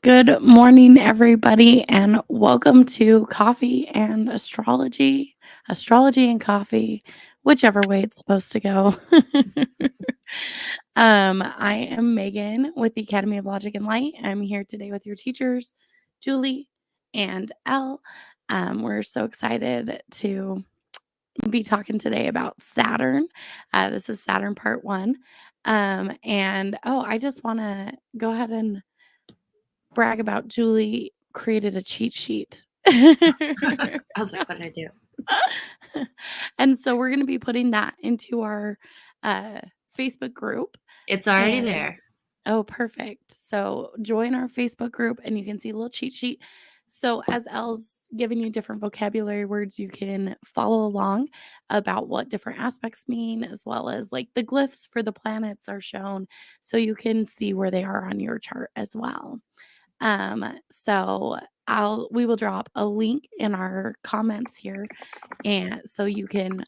Good morning, everybody, and welcome to Coffee and Astrology and Coffee, whichever way it's supposed to go. I am Megan with the Academy of Logic and Light. I'm here today with your teachers, Julie and Elle. We're so excited to be talking today about Saturn. This is Saturn part one. I just want to go ahead and brag about Julie created a cheat sheet. I was like, what did I do? And so we're going to be putting that into our Facebook group. It's already there. Oh, perfect. So join our Facebook group and you can see a little cheat sheet. So as Elle's giving you different vocabulary words, you can follow along about what different aspects mean, as well as like the glyphs for the planets are shown. So you can see where they are on your chart as well. So we will drop a link in our comments here, and so you can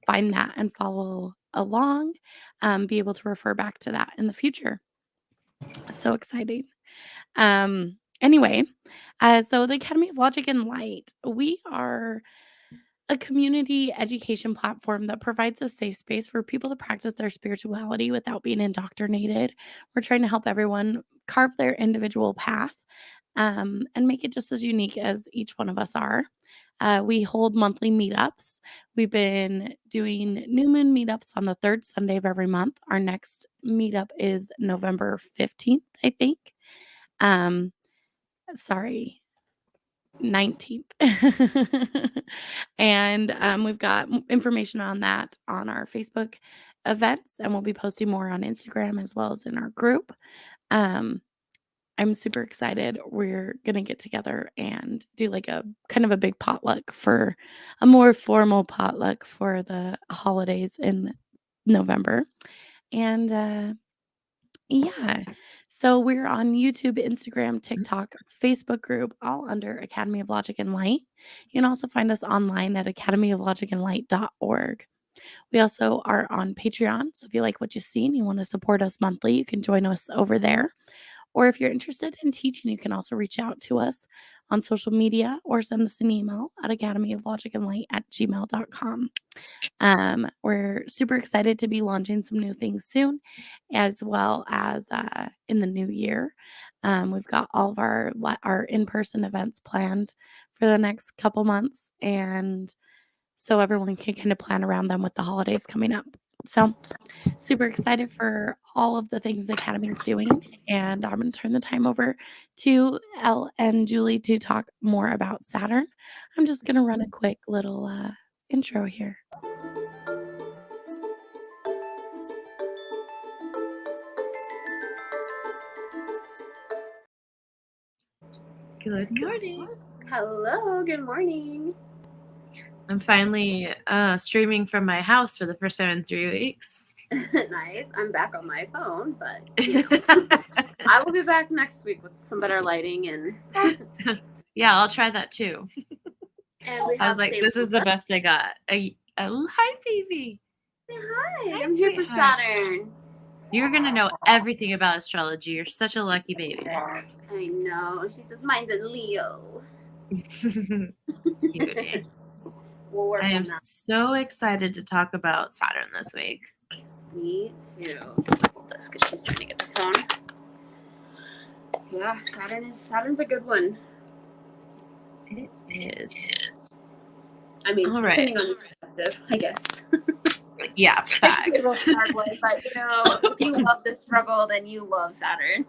find that and follow along, be able to refer back to that in the future. So exciting. Anyway, so the Academy of Logic and Light, we are a community education platform that provides a safe space for people to practice their spirituality without being indoctrinated. We're trying to help everyone carve their individual path and make it just as unique as each one of us are. We hold monthly meetups. We've been doing new moon meetups on the third Sunday of every month. Our next meetup is November 15th, I think. Sorry, 19th. And we've got information on that on our Facebook events, and we'll be posting more on Instagram as well as in our group. I'm super excited. We're going to get together and do like a kind of a big potluck, for a more formal potluck for the holidays in November. And yeah, so we're on YouTube, Instagram, TikTok, Facebook group, all under Academy of Logic and Light. You can also find us online at academyoflogicandlight.org. We also are on Patreon. So if you like what you see and you want to support us monthly, you can join us over there. Or if you're interested in teaching, you can also reach out to us on social media or send us an email at academyoflogicandlight@gmail.com. We're super excited to be launching some new things soon, as well as in the new year. We've got all of our in-person events planned for the next couple months, and so everyone can kind of plan around them with the holidays coming up. So super excited for all of the things the Academy is doing. And I'm going to turn the time over to Elle and Julie to talk more about Saturn. I'm just going to run a quick little intro here. Good morning. Hello, good morning. I'm finally streaming from my house for the first time in 3 weeks. Nice. I'm back on my phone, but I will be back next week with some better lighting and yeah, I'll try that too. And we I was like, this is the best I got. Hi, baby. Say hi. Hi, I'm here for Saturn. You're gonna know everything about astrology. You're such a lucky baby. I know. She says mine's in Leo. Cutie. I am so excited to talk about Saturn this week. Me too. Hold this because she's trying to get the phone. Yeah, Saturn's a good one. It is. I mean, depending on your perspective, I guess. Yeah, facts. But if you love the struggle, then you love Saturn.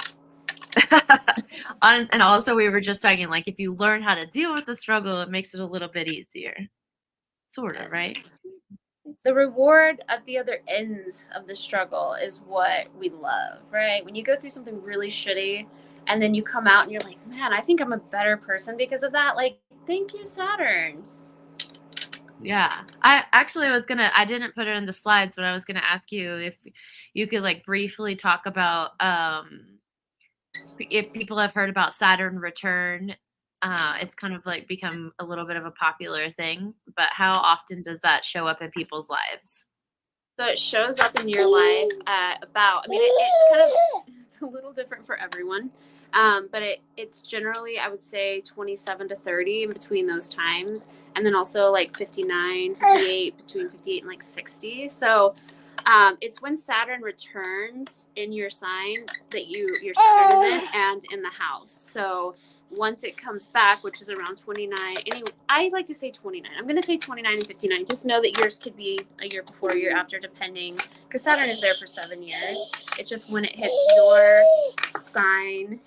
And also, we were just talking, like, if you learn how to deal with the struggle, it makes it a little bit easier. Sort of, right? The reward at the other end of the struggle is what we love, right? When you go through something really shitty and then you come out and you're like, man, I think I'm a better person because of that. Like, thank you, Saturn. Yeah. I didn't put it in the slides, but I was going to ask you if you could like briefly talk about if people have heard about Saturn return. It's kind of like become a little bit of a popular thing, but how often does that show up in people's lives? So it shows up in your life at it's a little different for everyone. But it's generally, I would say 27 to 30 in between those times. And then also like 59, 58, between 58 and like 60. So it's when Saturn returns in your sign that your Saturn is in and in the house. So once it comes back, which is around 29, anyway, I like to say 29. I'm going to say 29 and 59. Just know that yours could be a year before, a year after, depending, because Saturn is there for 7 years. It's just when it hits your sign,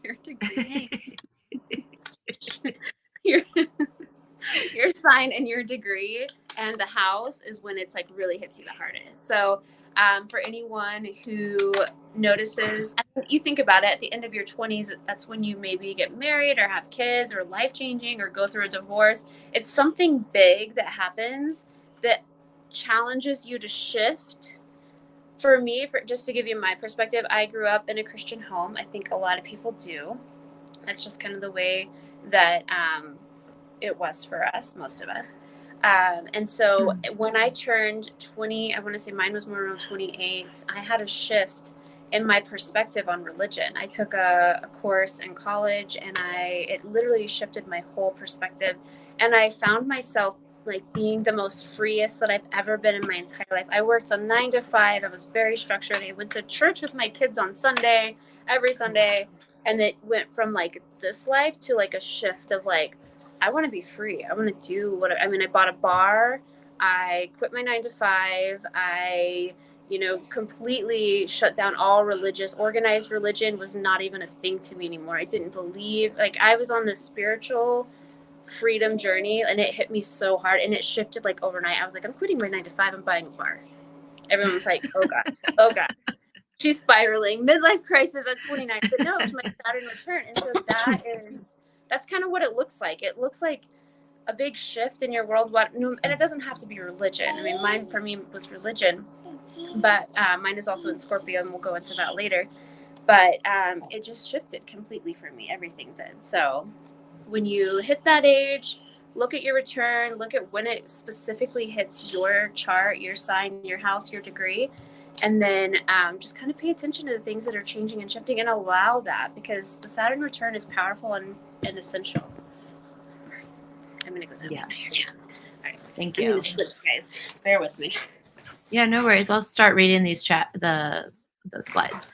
your degree, your, your sign and your degree and the house is when it's like really hits you the hardest. So for anyone who notices, you think about it, at the end of your 20s, that's when you maybe get married or have kids or life changing or go through a divorce. It's something big that happens that challenges you to shift. For me, just to give you my perspective, I grew up in a Christian home. I think a lot of people do. That's just kind of the way that it was for us, most of us. And so when I turned 20, I want to say mine was more around 28, I had a shift in my perspective on religion. I took a course in college and it literally shifted my whole perspective. And I found myself like being the most freest that I've ever been in my entire life. I worked a 9 to 5. I was very structured. I went to church with my kids on Sunday, every Sunday. And it went from like this life to like a shift of like, I want to be free. I want to do I bought a bar. I quit my 9 to 5. I, completely shut down all organized religion was not even a thing to me anymore. I didn't believe, like I was on this spiritual freedom journey and it hit me so hard and it shifted like overnight. I was like, I'm quitting my 9 to 5. I'm buying a bar. Everyone's like, oh God, oh God. She's spiraling, midlife crisis at 29. But no, it's my Saturn return. And so that's kind of what it looks like. It looks like a big shift in your world. And it doesn't have to be religion. I mean, mine for me was religion, but mine is also in Scorpio, and we'll go into that later. But it just shifted completely for me. Everything did. So when you hit that age, look at your return, look at when it specifically hits your chart, your sign, your house, your degree. And then just kind of pay attention to the things that are changing and shifting and allow that, because the Saturn return is powerful and essential. I'm going to go down. Yeah. All right. Thank I'm you. going to switch, guys. Bear with me. Yeah, no worries. I'll start reading these the slides.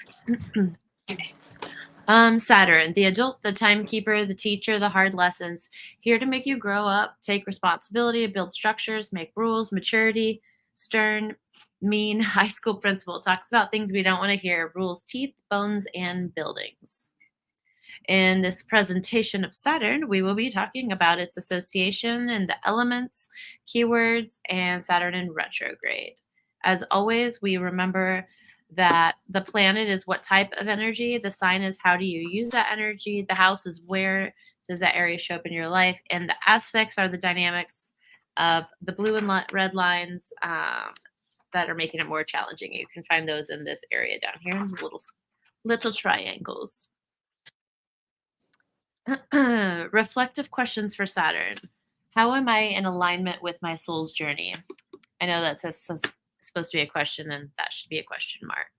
Saturn, the adult, the timekeeper, the teacher, the hard lessons, here to make you grow up, take responsibility, build structures, make rules, maturity, stern, mean, high school principal, talks about things we don't want to hear, rules, teeth, bones, and buildings. In this presentation of Saturn, we will be talking about its association and the elements, keywords, and Saturn in retrograde. As always, we remember that the planet is what type of energy, the sign is how do you use that energy, the house is where does that area show up in your life, and the aspects are the dynamics of the blue and red lines that are making it more challenging. You can find those in this area down here in little triangles. Reflective questions for Saturn. How am I in alignment with my soul's journey? I know that says supposed to be a question, and that should be a question mark.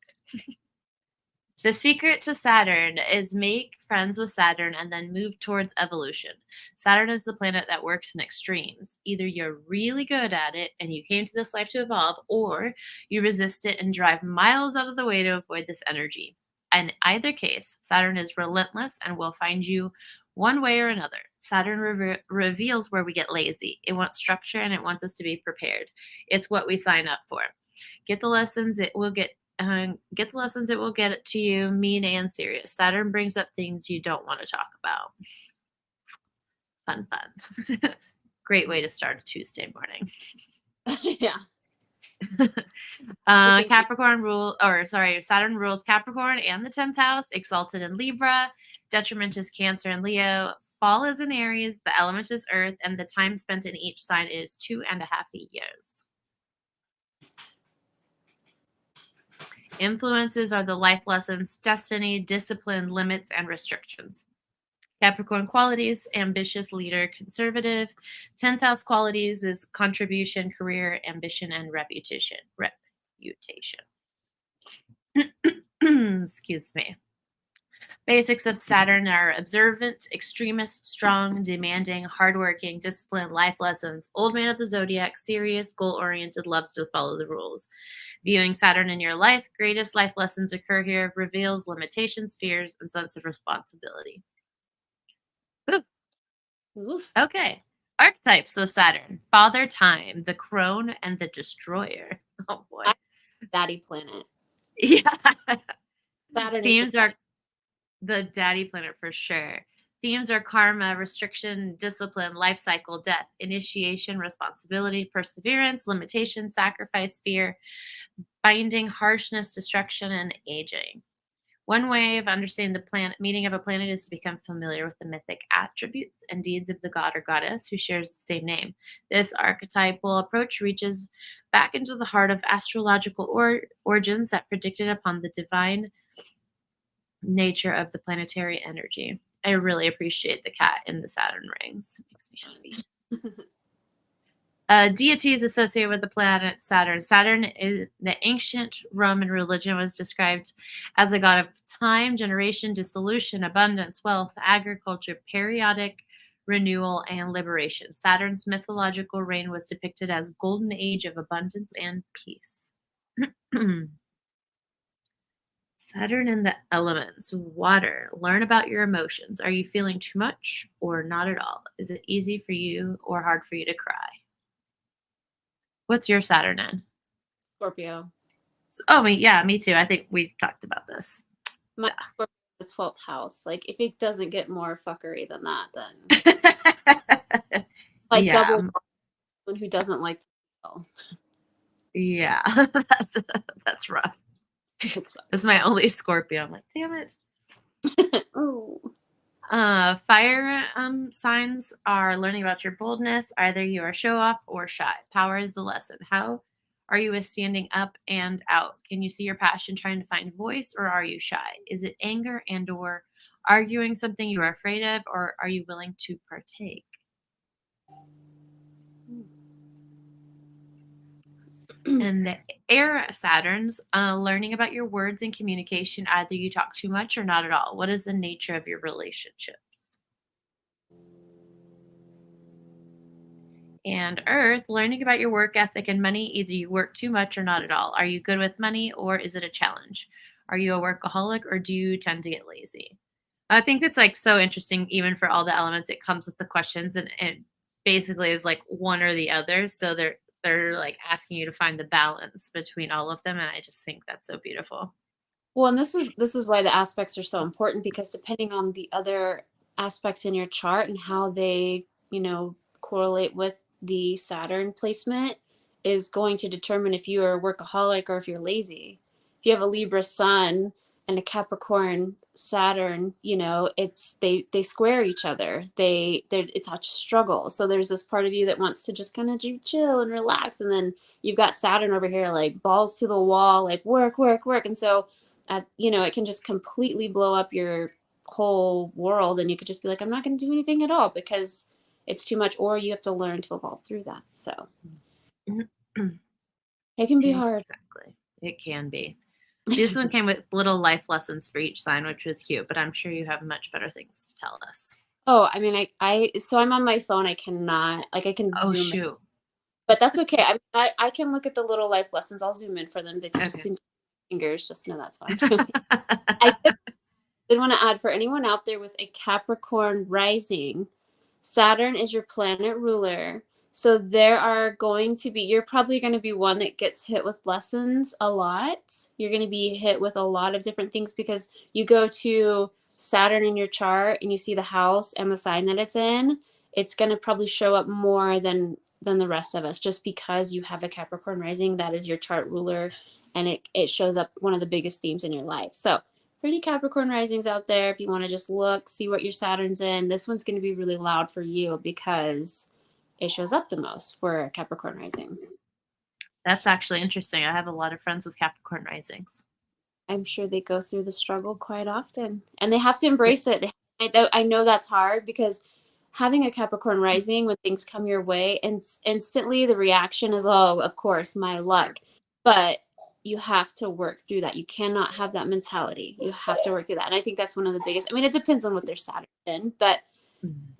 The secret to Saturn is make friends with Saturn and then move towards evolution. Saturn is the planet that works in extremes. Either you're really good at it and you came to this life to evolve, or you resist it and drive miles out of the way to avoid this energy. In either case, Saturn is relentless and will find you one way or another. Saturn reveals where we get lazy. It wants structure and it wants us to be prepared. It's what we sign up for. Get the lessons it will get it to you, mean and serious. Saturn brings up things you don't want to talk about. Fun. Great way to start a Tuesday morning. Yeah. Saturn rules Capricorn and the 10th house, exalted in Libra, detriment is Cancer and Leo, fall is in Aries, the element is Earth, and the time spent in each sign is 2.5 years. Influences are the life lessons, destiny, discipline, limits, and restrictions. Capricorn qualities, ambitious, leader, conservative. 10th house qualities is contribution, career, ambition, and reputation. Excuse me. Basics of Saturn are observant, extremist, strong, demanding, hardworking, disciplined, life lessons, old man of the zodiac, serious, goal-oriented, loves to follow the rules. Viewing Saturn in your life, greatest life lessons occur here, reveals limitations, fears, and sense of responsibility. Ooh, Oof. okay. Archetypes of Saturn. Father Time, the Crone, and the Destroyer. Oh boy. Daddy planet. Yeah. Saturn Themes is the are the daddy planet for sure. Themes are karma, restriction, discipline, life cycle, death, initiation, responsibility, perseverance, limitation, sacrifice, fear, binding, harshness, destruction, and aging. One way of understanding the planet meaning of a planet is to become familiar with the mythic attributes and deeds of the god or goddess who shares the same name. This archetypal approach reaches back into the heart of astrological origins that predicted upon the divine nature of the planetary energy. I really appreciate the cat in the Saturn rings. It makes me happy. Deities associated with the planet Saturn. Saturn in the ancient Roman religion was described as a god of time, generation, dissolution, abundance, wealth, agriculture, periodic renewal, and liberation. Saturn's mythological reign was depicted as golden age of abundance and peace. Saturn and the elements. Water. Learn about your emotions. Are you feeling too much or not at all? Is it easy for you or hard for you to cry? What's your Saturn in? Scorpio. Oh, me too. I think we talked about this. My Scorpio, the 12th house. Like, if it doesn't get more fuckery than that, then like Yeah. double someone who doesn't like to feel. Yeah. That's rough. It sucks. This is my only Scorpio. I'm like, damn it. Ooh. Fire signs are learning about your boldness. Either you are show off or shy. Power is the lesson. How are you with standing up and out? Can you see your passion trying to find voice, or are you shy? Is it anger and or arguing something you are afraid of, or are you willing to partake? And the air Saturns, learning about your words and communication. Either you talk too much or not at all. What is the nature of your relationships? And Earth, learning about your work ethic and money. Either you work too much or not at all. Are you good with money, or is it a challenge? Are you a workaholic, or do you tend to get lazy? I think that's like so interesting, even for all the elements. It comes with the questions, and it basically is like one or the other. So they're like asking you to find the balance between all of them, and I just think that's so beautiful. Well, and this is why the aspects are so important, because depending on the other aspects in your chart and how they, correlate with the Saturn placement is going to determine if you are a workaholic or if you're lazy. If you have a Libra sun and a Capricorn Saturn, it's they square each other. It's a struggle. So there's this part of you that wants to just kind of chill and relax, and then you've got Saturn over here like balls to the wall, like work, work, work. And so it can just completely blow up your whole world, and you could just be like, I'm not going to do anything at all because it's too much, or you have to learn to evolve through that. So it can be hard. Exactly. It can be. This one came with little life lessons for each sign, which was cute, but I'm sure you have much better things to tell us. Oh, I mean, so I'm on my phone. I cannot, I can zoom shoot. in, but that's okay. I can look at the little life lessons. I'll zoom in for them, but just zoom fingers, just know that's fine. I did want to add, for anyone out there with a Capricorn rising, Saturn is your planet ruler. So you're probably going to be one that gets hit with lessons a lot. You're going to be hit with a lot of different things because you go to Saturn in your chart and you see the house and the sign that it's in. It's going to probably show up more than the rest of us, just because you have a Capricorn rising. That is your chart ruler, and it shows up one of the biggest themes in your life. So for any Capricorn risings out there, if you want to just look, see what your Saturn's in, this one's going to be really loud for you because it shows up the most for Capricorn rising. That's actually interesting. I have a lot of friends with Capricorn risings. I'm sure they go through the struggle quite often, and they have to embrace it. I know that's hard, because having a Capricorn rising, when things come your way, and instantly the reaction is, oh, of course, my luck. But you have to work through that. You cannot have that mentality. You have to work through that. And I think that's one of the biggest, I mean, it depends on what their Saturn's in, but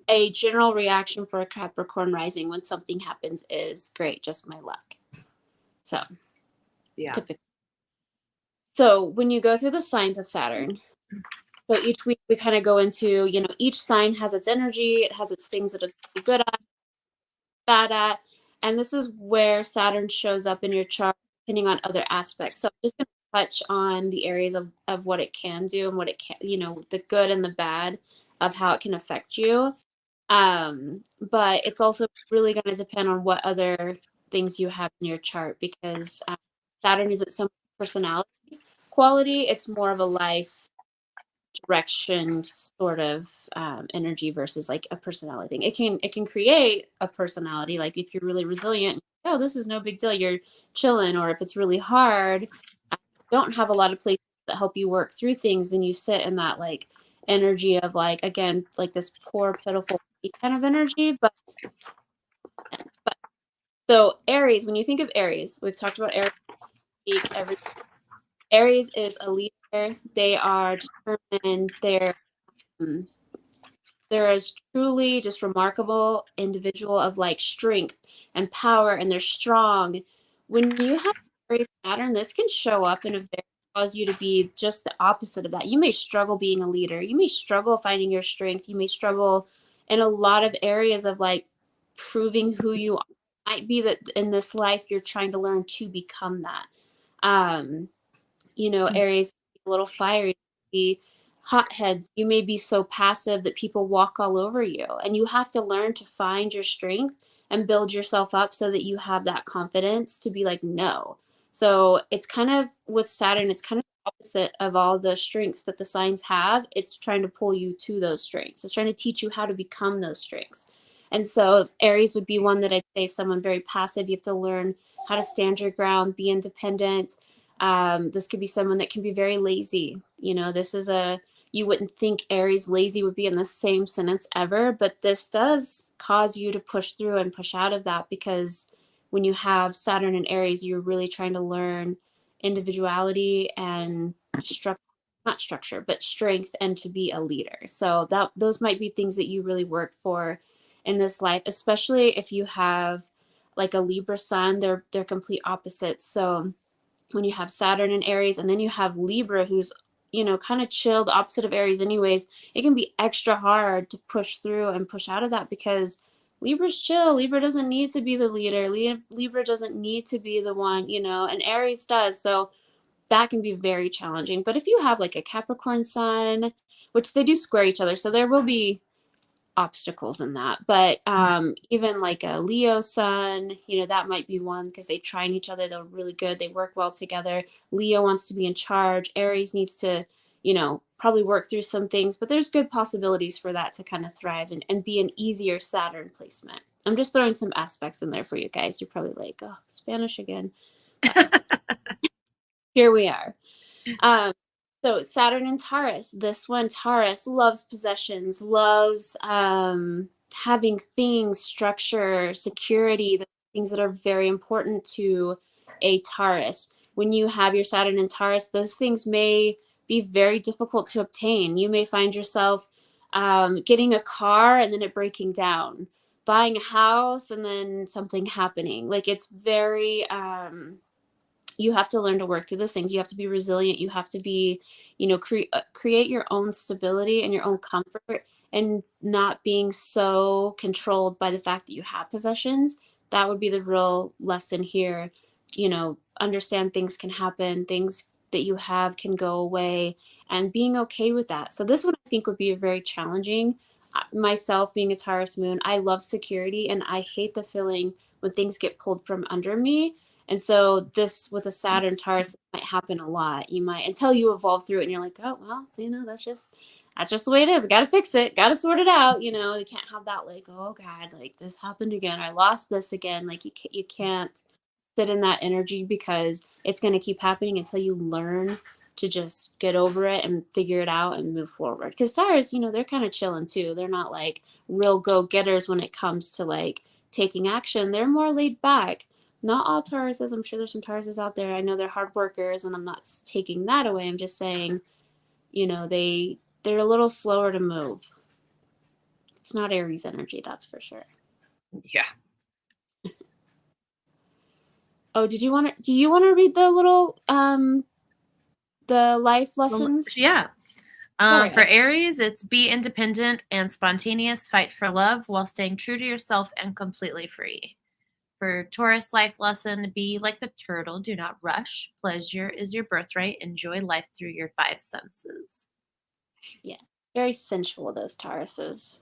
a general reaction for a Capricorn rising when something happens is great, just my luck. So Yeah. typically. So when you go through the signs of Saturn, so each week we kind of go into, you know, each sign has its energy, it has its things that it's really good at, bad at, and this is where Saturn shows up in your chart depending on other aspects. So I'm just going to touch on the areas of what it can do and what it can, you know, the good and the bad of how it can affect you. But it's also really going to depend on what other things you have in your chart, because Saturn isn't so much personality quality, it's more of a life direction sort of energy versus like a personality thing. It can create a personality, like if you're really resilient, oh, this is no big deal, you're chilling. Or if it's really hard, don't have a lot of places that help you work through things, and you sit in that like energy of like, again, like this poor pitiful kind of energy. But so Aries, when you think of Aries, we've talked about Aries. Aries is a leader. They are determined. They're a truly just remarkable individual of like strength and power, and they're strong. When you have Aries Saturn, this can show up in a very, cause you to be just the opposite of that. You may struggle being a leader. You may struggle finding your strength. You may struggle in a lot of areas of like proving who you are. It might be that in this life you're trying to learn to become that. You know, Aries, a little fiery, be hotheads. You may be so passive that people walk all over you, and you have to learn to find your strength and build yourself up so that you have that confidence to be like, no. So it's kind of with Saturn, it's kind of opposite of all the strengths that the signs have. It's trying to pull you to those strengths. It's trying to teach you how to become those strengths. And so Aries would be one that I'd say someone very passive. You have to learn how to stand your ground, be independent. This could be someone that can be very lazy. You know, this is you wouldn't think Aries lazy would be in the same sentence ever, but this does cause you to push through and push out of that, because when you have Saturn and Aries, you're really trying to learn individuality and not structure, but strength, and to be a leader. So those might be things that you really work for in this life, especially if you have like a Libra sun. They're complete opposites. So when you have Saturn and Aries, and then you have Libra, who's, you know, kind of chill, the opposite of Aries anyways, it can be extra hard to push through and push out of that, because Libra's chill. Libra doesn't need to be the leader. Libra doesn't need to be the one, you know, and Aries does. So that can be very challenging. But if you have like a Capricorn sun, which they do square each other, so there will be obstacles in that, but even like a Leo sun, you know, that might be one, because they trine each other, they're really good, they work well together. Leo wants to be in charge, Aries needs to, you know, probably work through some things, but there's good possibilities for that to kind of thrive and be an easier Saturn placement. I'm just throwing some aspects in there for you guys. You're probably like, oh, Spanish again. Here we are. So Saturn and Taurus, this one, Taurus loves possessions, loves having things, structure, security, the things that are very important to a Taurus. When you have your Saturn and Taurus, those things may be very difficult to obtain. You may find yourself getting a car and then it breaking down, buying a house and then something happening. Like, it's very... you have to learn to work through those things. You have to be resilient. You have to be, you know, create your own stability and your own comfort, and not being so controlled by the fact that you have possessions. That would be the real lesson here. You know, understand things can happen, things that you have can go away, and being okay with that. So this one I think would be very challenging. Myself being a Taurus moon, I love security, and I hate the feeling when things get pulled from under me. And so this with a Saturn Taurus might happen a lot. You might, until you evolve through it and you're like, oh, well, you know, that's just the way it is. Got to fix it. Got to sort it out. You know, you can't have that like, oh God, like this happened again. I lost this again. Like you can't sit in that energy, because it's going to keep happening until you learn to just get over it and figure it out and move forward. Because Taurus, you know, they're kind of chilling too. They're not like real go-getters when it comes to like taking action. They're more laid back. Not all Tauruses. I'm sure there's some Tauruses out there. I know they're hard workers, and I'm not taking that away. I'm just saying, you know, they're a little slower to move. It's not Aries energy, that's for sure. Yeah. Oh, do you want to read the little the life lessons? Yeah. Sorry. For Aries, it's be independent and spontaneous, fight for love while staying true to yourself and completely free. For Taurus life lesson, be like the turtle, do not rush. Pleasure is your birthright. Enjoy life through your 5 senses. Yeah, very sensual, those Tauruses.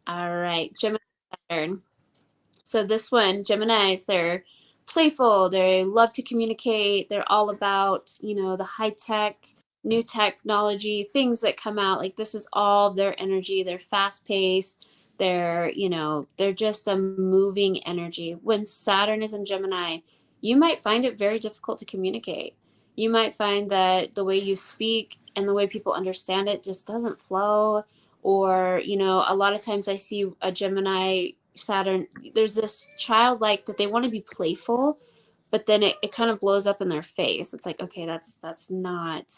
All right, Gemini, Saturn. So this one, Geminis, they're playful. They love to communicate. They're all about, you know, the high tech, new technology, things that come out. Like this is all their energy. They're fast paced. They're, you know, they're just a moving energy. When Saturn is in Gemini, you might find it very difficult to communicate. You might find that the way you speak and the way people understand it just doesn't flow. Or, you know, a lot of times I see a Gemini Saturn, there's this childlike that they want to be playful, but then it kind of blows up in their face. It's like, okay, that's not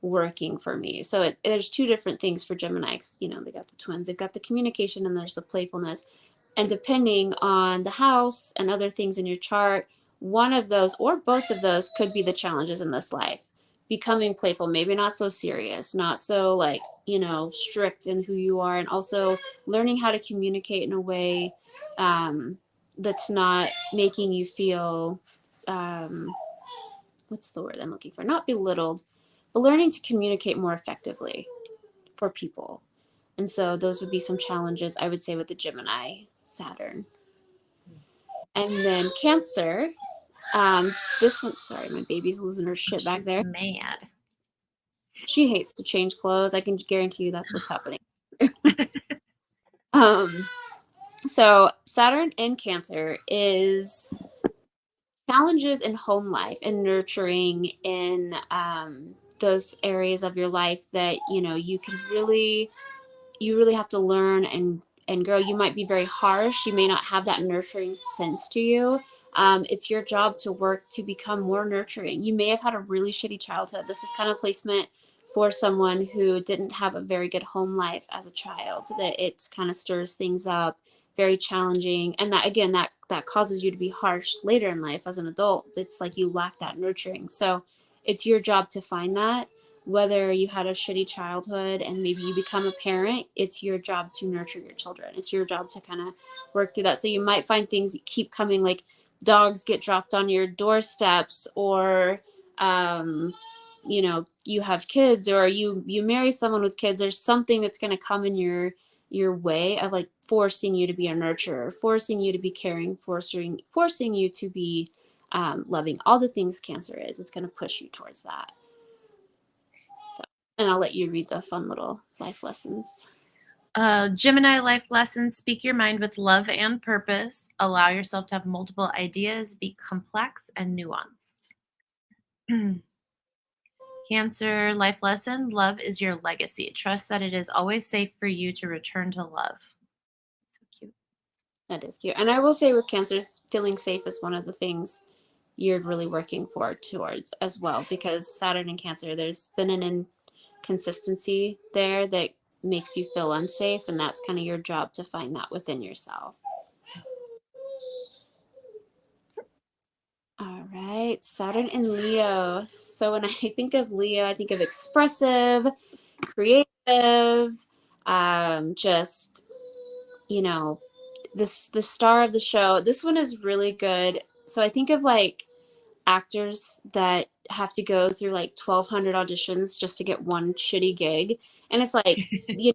working for me. So there's two different things for Geminis. You know, they got the twins, they've got the communication, and there's the playfulness. And depending on the house and other things in your chart, one of those or both of those could be the challenges in this life. Becoming playful, maybe not so serious, not so like, you know, strict in who you are, and also learning how to communicate in a way that's not making you feel, what's the word I'm looking for? Not belittled, but learning to communicate more effectively for people. And so those would be some challenges, I would say, with the Gemini Saturn. And then Cancer, this one, sorry, my baby's losing her shit back there. Mad. She hates to change clothes. I can guarantee you that's what's happening. So Saturn in Cancer is challenges in home life and nurturing in those areas of your life that, you know, you really have to learn and grow. You might be very harsh. You may not have that nurturing sense to you. It's your job to work to become more nurturing. You may have had a really shitty childhood. This is kind of placement for someone who didn't have a very good home life as a child, that it kind of stirs things up, very challenging. And that, again, that causes you to be harsh later in life as an adult. It's like you lack that nurturing. So it's your job to find that. Whether you had a shitty childhood and maybe you become a parent, it's your job to nurture your children. It's your job to kind of work through that. So you might find things that keep coming, like dogs get dropped on your doorsteps, or, you know, you have kids, or you marry someone with kids. There's something that's going to come in your way of like forcing you to be a nurturer, forcing you to be caring, forcing you to be loving. All the things Cancer is, it's going to push you towards that. And I'll let you read the fun little life lessons. Gemini life lessons, speak your mind with love and purpose. Allow yourself to have multiple ideas. Be complex and nuanced. Cancer life lesson, love is your legacy. Trust that it is always safe for you to return to love. So cute. That is cute. And I will say with Cancer, feeling safe is one of the things you're really working towards as well, because Saturn and Cancer, there's been an inconsistency there that makes you feel unsafe, and that's kind of your job to find that within yourself. All right, Saturn in Leo. So when I think of Leo, I think of expressive, creative, just, you know, the star of the show. This one is really good. So I think of like actors that have to go through like 1,200 auditions just to get one shitty gig, and it's like you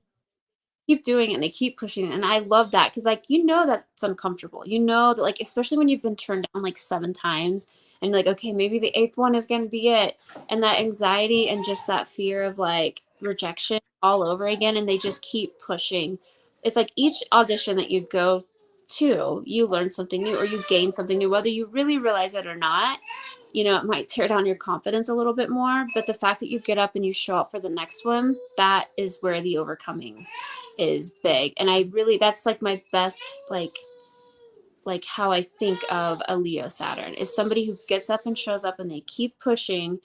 keep doing it and they keep pushing it, and I love that, because like, you know, that's uncomfortable, you know, that like, especially when you've been turned down like 7 times and like, okay, maybe the 8th one is going to be it, and that anxiety and just that fear of like rejection all over again, and they just keep pushing. It's like each audition that you go to, you learn something new or you gain something new, whether you really realize it or not. You know, it might tear down your confidence a little bit more, but the fact that you get up and you show up for the next one, that is where the overcoming is big. And that's like my best, like, like how I think of a Leo Saturn is somebody who gets up and shows up and they keep pushing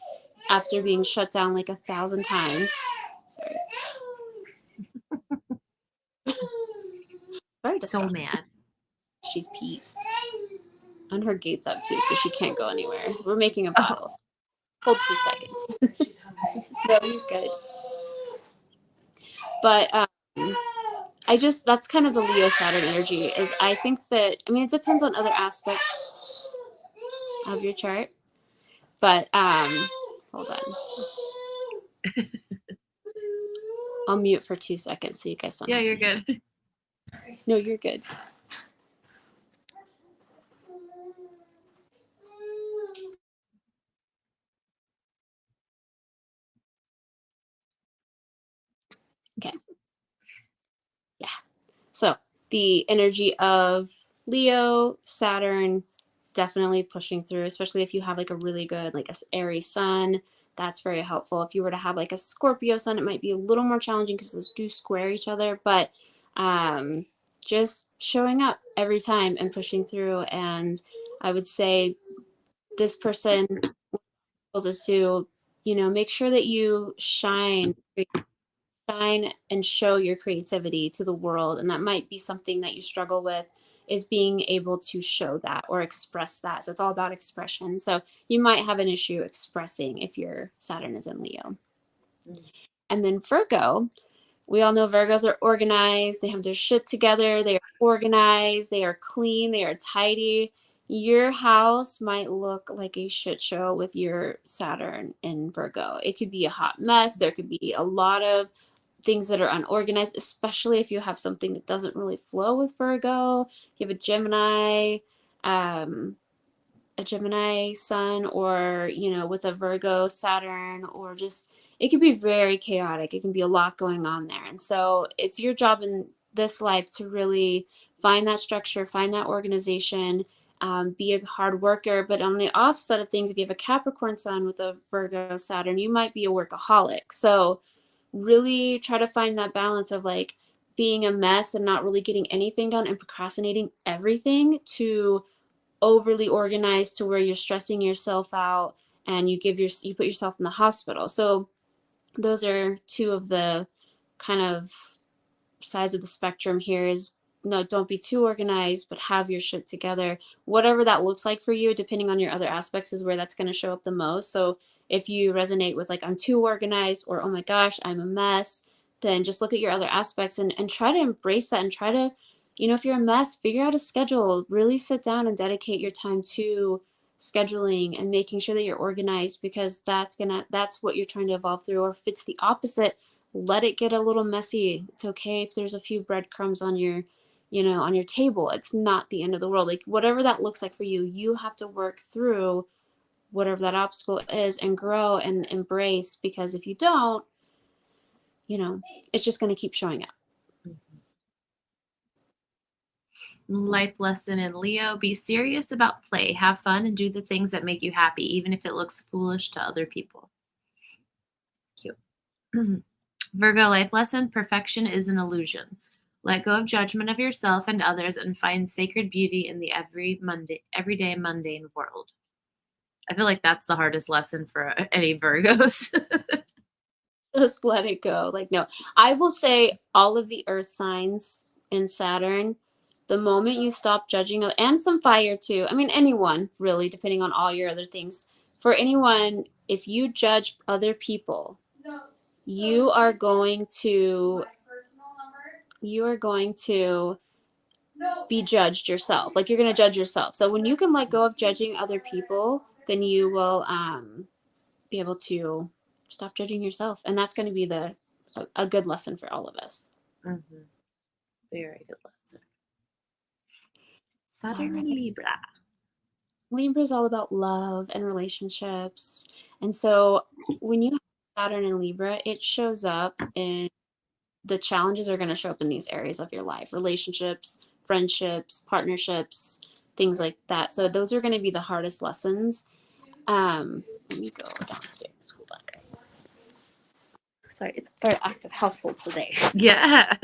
after being shut down like 1,000 times. Sorry. Very So distraught. mad. She's peeved. And her gate's up too, so she can't go anywhere. We're making a bottle. Hold 2 seconds. No, you're good. But that's kind of the Leo Saturn energy is I think that, I mean, it depends on other aspects of your chart, but hold on. I'll mute for 2 seconds so you guys don't. Yeah, you're good. No, you're good. Okay. Yeah. So the energy of Leo, Saturn, definitely pushing through, especially if you have like a really good, like a Aries sun, that's very helpful. If you were to have like a Scorpio sun, it might be a little more challenging because those do square each other, but just showing up every time and pushing through. And I would say this person is to, make sure that you shine and show your creativity to the world. And that might be something that you struggle with, is being able to show that or express that. So it's all about expression. So you might have an issue expressing if your Saturn is in Leo. And then Virgo, we all know Virgos are organized. They have their shit together. They are organized. They are clean. They are tidy. Your house might look like a shit show with your Saturn in Virgo. It could be a hot mess. There could be a lot of things that are unorganized, especially if you have something that doesn't really flow with Virgo. You have a Gemini sun, or, with a Virgo Saturn, or just, it can be very chaotic. It can be a lot going on there. And so it's your job in this life to really find that structure, find that organization, be a hard worker. But on the offset of things, if you have a Capricorn sun with a Virgo Saturn, you might be a workaholic. So really try to find that balance of like being a mess and not really getting anything done and procrastinating everything, to overly organized to where you're stressing yourself out and you put yourself in the hospital. So those are two of the kind of sides of the spectrum here. Is, no, don't be too organized, but have your shit together. Whatever that looks like for you, depending on your other aspects, is where that's going to show up the most. So if you resonate with like, I'm too organized, or, oh my gosh, I'm a mess, then just look at your other aspects and try to embrace that, and try to, if you're a mess, figure out a schedule. Really sit down and dedicate your time to scheduling and making sure that you're organized, because that's what you're trying to evolve through. Or if it's the opposite, let it get a little messy. It's okay if there's a few breadcrumbs on your on your table. It's not the end of the world. Like, whatever that looks like for you, you have to work through whatever that obstacle is and grow and embrace, because if you don't, it's just going to keep showing up. Life lesson in Leo: be serious about play, have fun, and do the things that make you happy, even if it looks foolish to other people. Cute. Virgo life lesson: perfection is an illusion. Let go of judgment of yourself and others and find sacred beauty in the everyday mundane world. I feel like that's the hardest lesson for any Virgos. Just let it go. Like, no, I will say all of the earth signs in Saturn, the moment you stop judging, and some fire too. I mean, anyone really, depending on all your other things. For anyone, if you judge other people, you are going to be judged yourself. Like, you're going to judge yourself. So when you can let go of judging other people, then you will be able to stop judging yourself. And that's going to be a good lesson for all of us. Mm-hmm. Very good lesson. Saturn and Libra. Libra is all about love and relationships. And so when you have Saturn in Libra, it shows up in, the challenges are going to show up in these areas of your life: relationships, friendships, partnerships, things like that. So those are going to be the hardest lessons. Let me go downstairs. Hold on, guys. Sorry, it's a very active household today. Yeah.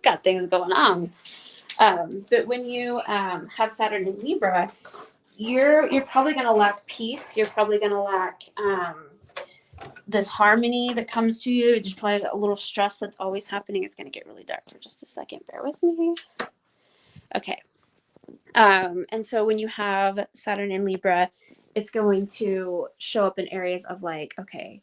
Got things going on. But when you have Saturn in Libra, you're probably going to lack peace. You're probably going to lack this harmony that comes to you. There's probably a little stress that's always happening. It's going to get really dark for just a second. Bear with me. Okay. And so when you have Saturn in Libra, it's going to show up in areas of like, okay,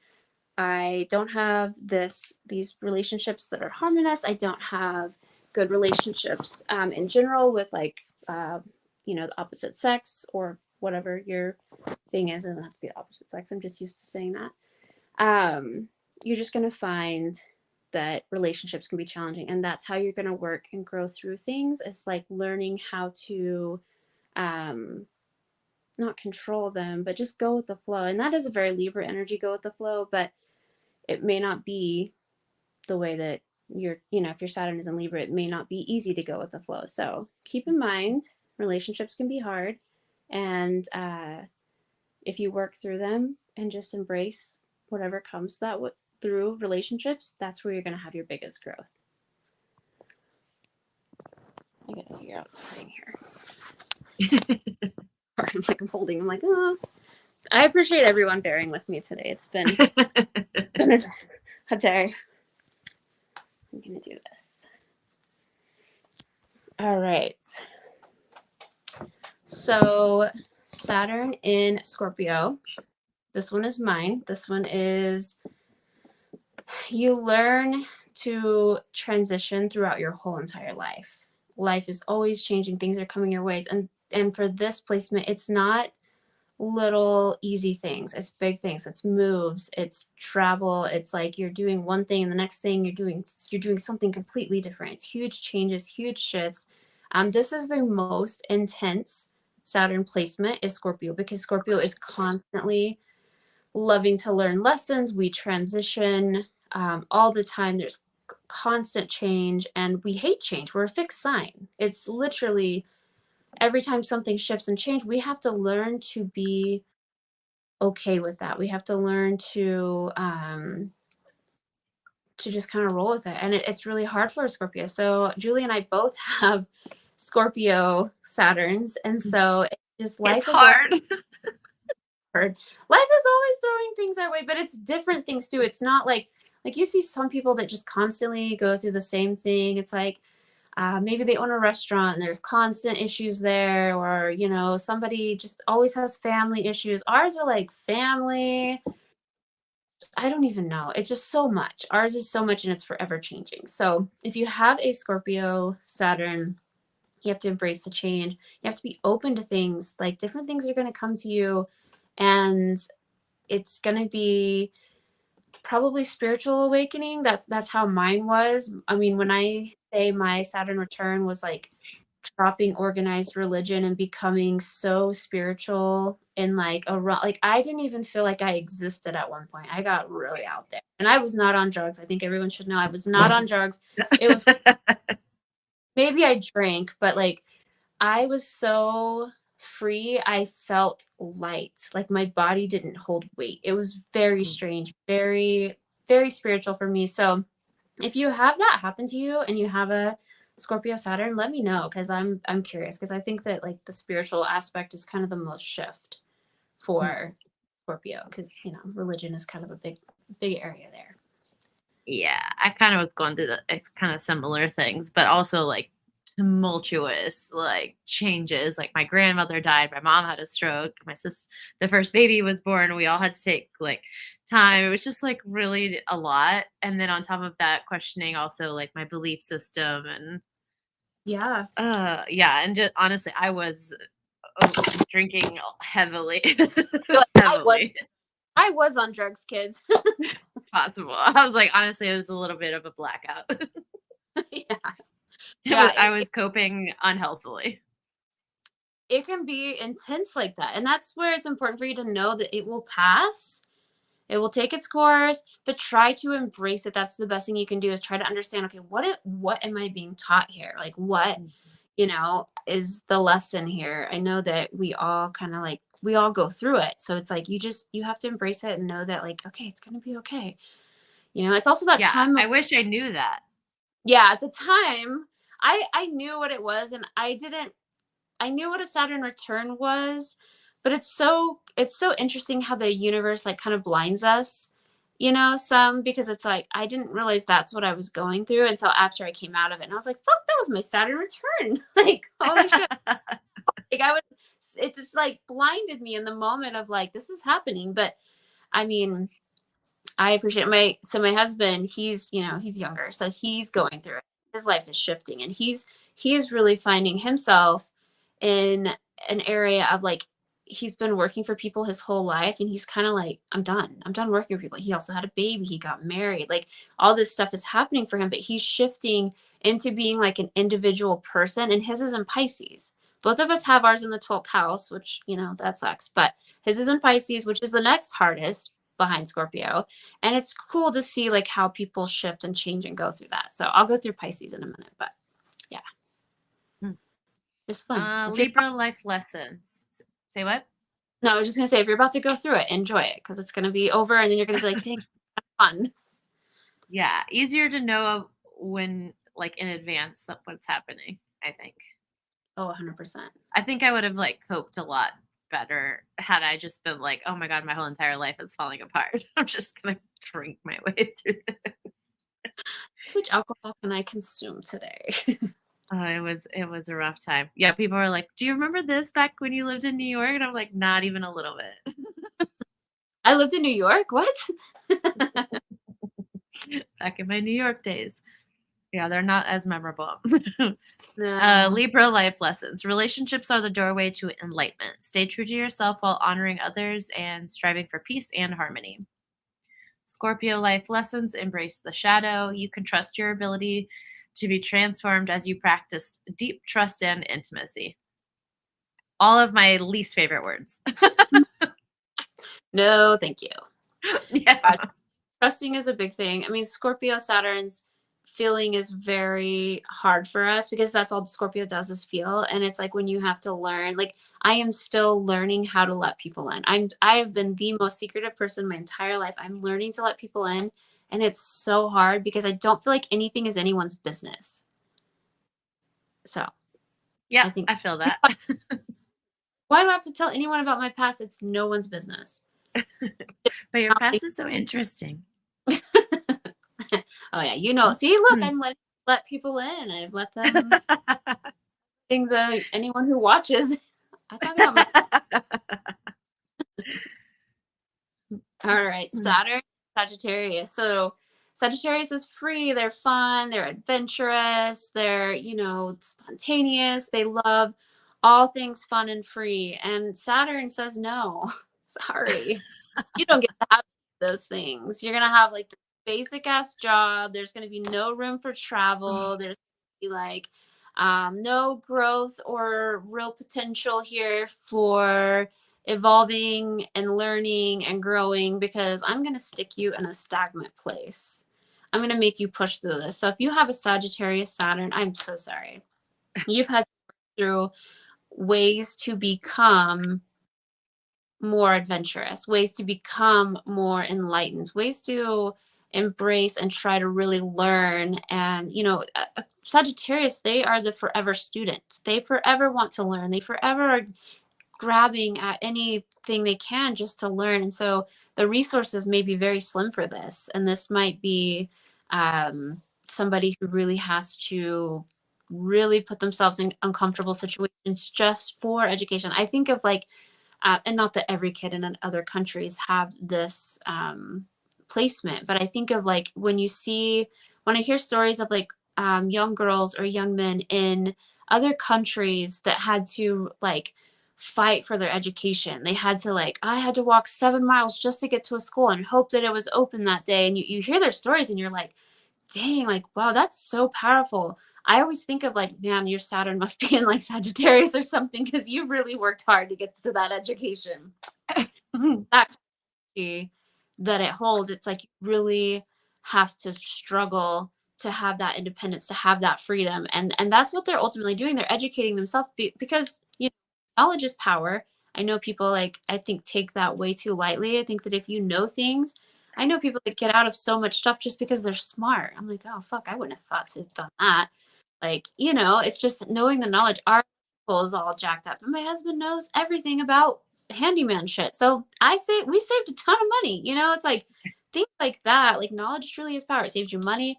I don't have these relationships that are harmonious. I don't have good relationships in general with like, the opposite sex or whatever your thing is. It doesn't have to be the opposite sex. I'm just used to saying that. You're just going to find that relationships can be challenging, and that's how you're going to work and grow through things. It's like learning how to not control them, but just go with the flow. And that is a very Libra energy, go with the flow, but it may not be the way that if your Saturn is in Libra, it may not be easy to go with the flow. So keep in mind, relationships can be hard. And if you work through them and just embrace whatever comes through relationships, that's where you're going to have your biggest growth. I got to figure out what's sitting here. I'm holding. I'm like, oh. I appreciate everyone bearing with me today. It's been a day. I'm going to do this. All right. So Saturn in Scorpio. This one is mine. This one is you learn to transition throughout your whole entire life. Life is always changing. Things are coming your ways. And for this placement, it's not little easy things. It's big things. It's moves. It's travel. It's like you're doing one thing and the next thing you're doing something completely different. It's huge changes, huge shifts. This is the most intense Saturn placement is Scorpio, because Scorpio is constantly loving to learn lessons. We transition all the time. There's constant change, and we hate change. We're a fixed sign. It's literally every time something shifts and change, we have to learn to be okay with that. We have to learn to just kind of roll with it. And it's really hard for a Scorpio. So Julie and I both have Scorpio Saturns. And so it's just life It's is hard. hard. Life is always throwing things our way, but it's different things too. It's not like you see some people that just constantly go through the same thing. It's like, maybe they own a restaurant and there's constant issues there, or, somebody just always has family issues. Ours are like family. I don't even know. It's just so much. Ours is so much, and it's forever changing. So if you have a Scorpio Saturn, you have to embrace the change. You have to be open to things. Like different things are going to come to you, and it's going to be probably spiritual awakening. That's how mine was. I mean, when I say my Saturn return was like dropping organized religion and becoming so spiritual in like I didn't even feel like I existed at one point. I got really out there, and I was not on drugs. I think everyone should know I was not on drugs. It was maybe I drank, but like I was so free. I felt light. Like my body didn't hold weight. It was very strange, very, very spiritual for me. So if you have that happen to you and you have a Scorpio Saturn, let me know, because I'm curious, because I think that like the spiritual aspect is kind of the most shift for Scorpio, because religion is kind of a big area there. Yeah, I kind of was going through the kind of similar things, but also like tumultuous like changes. Like my grandmother died, my mom had a stroke, my sister, the first baby was born, we all had to take like time. It was just like really a lot. And then on top of that, questioning also like my belief system and yeah, and just honestly, I was drinking heavily. Heavily. I was on drugs, kids. It's possible. I was like, honestly, it was a little bit of a blackout. Yeah. I was coping unhealthily. It can be intense like that. And that's where it's important for you to know that it will pass. It will take its course, but try to embrace it. That's the best thing you can do, is try to understand, okay, what am I being taught here? Like what, is the lesson here? I know that we all we all go through it. So it's like, you have to embrace it and know that like, okay, it's going to be okay. It's also that time. I wish I knew that. Yeah. At the time I knew what it was, and I knew what a Saturn return was, but it's so interesting how the universe like kind of blinds us, some because it's like I didn't realize that's what I was going through until after I came out of it. And I was like, fuck, that was my Saturn return. Like, holy shit. Like it just like blinded me in the moment of like, this is happening. But I mean, I appreciate my husband, he's younger, so he's going through it. His life is shifting, and he's really finding himself in an area of like he's been working for people his whole life, and he's kind of like, I'm done. I'm done working for people. He also had a baby, he got married. Like all this stuff is happening for him, but he's shifting into being like an individual person, and his is in Pisces. Both of us have ours in the 12th house, which, that sucks, but his is in Pisces, which is the next hardest behind Scorpio. And it's cool to see like how people shift and change and go through that. So I'll go through Pisces in a minute, but yeah, it's fun. Libra life lessons. Say what? No, I was just gonna say, if you're about to go through it, enjoy it, because it's gonna be over, and then you're gonna be like, dang, fun. Yeah, easier to know when like in advance of what's happening, I think. Oh, 100%. I think I would have like coped a lot better had I just been like, oh my God, my whole entire life is falling apart. I'm just gonna drink my way through this. How much alcohol can I consume today? Oh, it was a rough time. Yeah, people are like, do you remember this back when you lived in New York? And I'm like, not even a little bit. I lived in New York? What? Back in my New York days. Yeah, they're not as memorable. No. Libra life lessons. Relationships are the doorway to enlightenment. Stay true to yourself while honoring others and striving for peace and harmony. Scorpio life lessons. Embrace the shadow. You can trust your ability to be transformed as you practice deep trust and intimacy. All of my least favorite words. No, thank you. Yeah. Trusting is a big thing. I mean, Scorpio Saturn's feeling is very hard for us because that's all Scorpio does is feel. And it's like when you have to learn, like I am still learning how to let people in. I have been the most secretive person my entire life. I'm learning to let people in. And it's so hard because I don't feel like anything is anyone's business. So Yeah, I feel that. Why do I have to tell anyone about my past? It's no one's business. But your past is so interesting. Oh yeah, see, look, I'm let people in. I've let them. think anyone who watches, I talk about All right, Saturn, Sagittarius. So Sagittarius is free. They're fun. They're adventurous. They're spontaneous. They love all things fun and free. And Saturn says no. Sorry, you don't get to have those things. You're gonna have like the basic ass job. There's gonna be no room for travel. There's gonna be like no growth or real potential here for evolving and learning and growing, because I'm going to stick you in a stagnant place. I'm going to make you push through this. So if you have a Sagittarius Saturn, I'm so sorry. You've had to work through ways to become more adventurous, ways to become more enlightened, ways to embrace and try to really learn. And Sagittarius, they are the forever student. They forever want to learn. They forever are grabbing at anything they can just to learn. And so the resources may be very slim for this. And this might be somebody who really has to really put themselves in uncomfortable situations just for education. I think of like, and not that every kid in other countries have this placement, but I think of like when I hear stories of like young girls or young men in other countries that had to like fight for their education. They had to I had to walk 7 miles just to get to a school and hope that it was open that day. And you hear their stories and you're like, dang, like, wow, that's so powerful. I always think of like, man, your Saturn must be in like Sagittarius or something, because you really worked hard to get to that education. That country that it holds, it's like you really have to struggle to have that independence, to have that freedom. And that's what they're ultimately doing. They're educating themselves because, knowledge is power. I know people I think take that way too lightly. I think that if you know things, I know people that get out of so much stuff just because they're smart. I'm like, oh, fuck, I wouldn't have thought to have done that. Like, you know, it's just knowing the knowledge. Our school is all jacked up, and my husband knows everything about handyman shit. So we saved a ton of money. You know, it's like things like that. Like knowledge truly is power. It saves you money.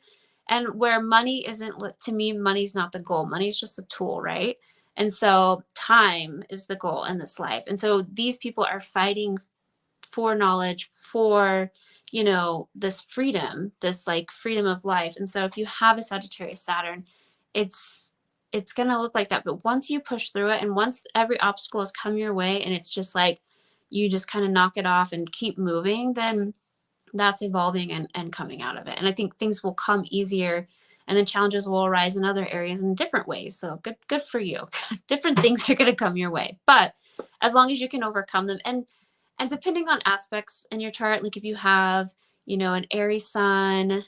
And where money isn't, to me, money's not the goal. Money's just a tool, right? And so time is the goal in this life. And so these people are fighting for knowledge, for, you know, this freedom, this like freedom of life. And so if you have a Sagittarius Saturn, it's going to look like that. But once you push through it, and once every obstacle has come your way, and it's just like you just kind of knock it off and keep moving, then that's evolving and coming out of it. And I think things will come easier, and then challenges will arise in other areas in different ways. So good for you. Different things are going to come your way, but as long as you can overcome them, and depending on aspects in your chart, like if you have, you know, an Aries sun,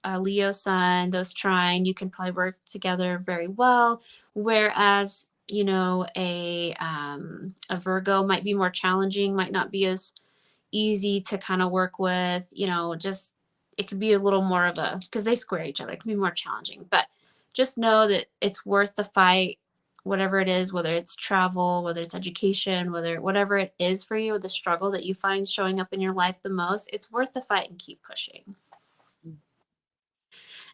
a Leo sun, those trine, you can probably work together very well. Whereas, you know, a Virgo might be more challenging, might not be as easy to kind of work with, you know, just it could be a little more of a, because they square each other, it can be more challenging. But just know that it's worth the fight, whatever it is, whether it's travel, whether it's education, whatever it is for you, the struggle that you find showing up in your life the most, it's worth the fight, and keep pushing.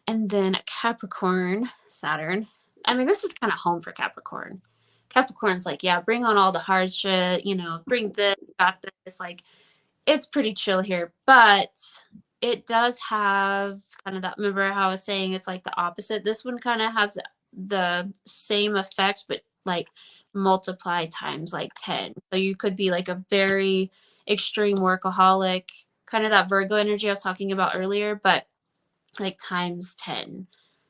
And then Capricorn Saturn, I mean, this is kind of home for Capricorn. Capricorn's like, yeah, bring on all the hard shit, you know, bring this, got this, like it's pretty chill here, but it does have kind of that, remember how I was saying it's like the opposite. This one kind of has the same effect, but like multiply times like 10. So you could be like a very extreme workaholic, kind of that Virgo energy I was talking about earlier, but like times 10.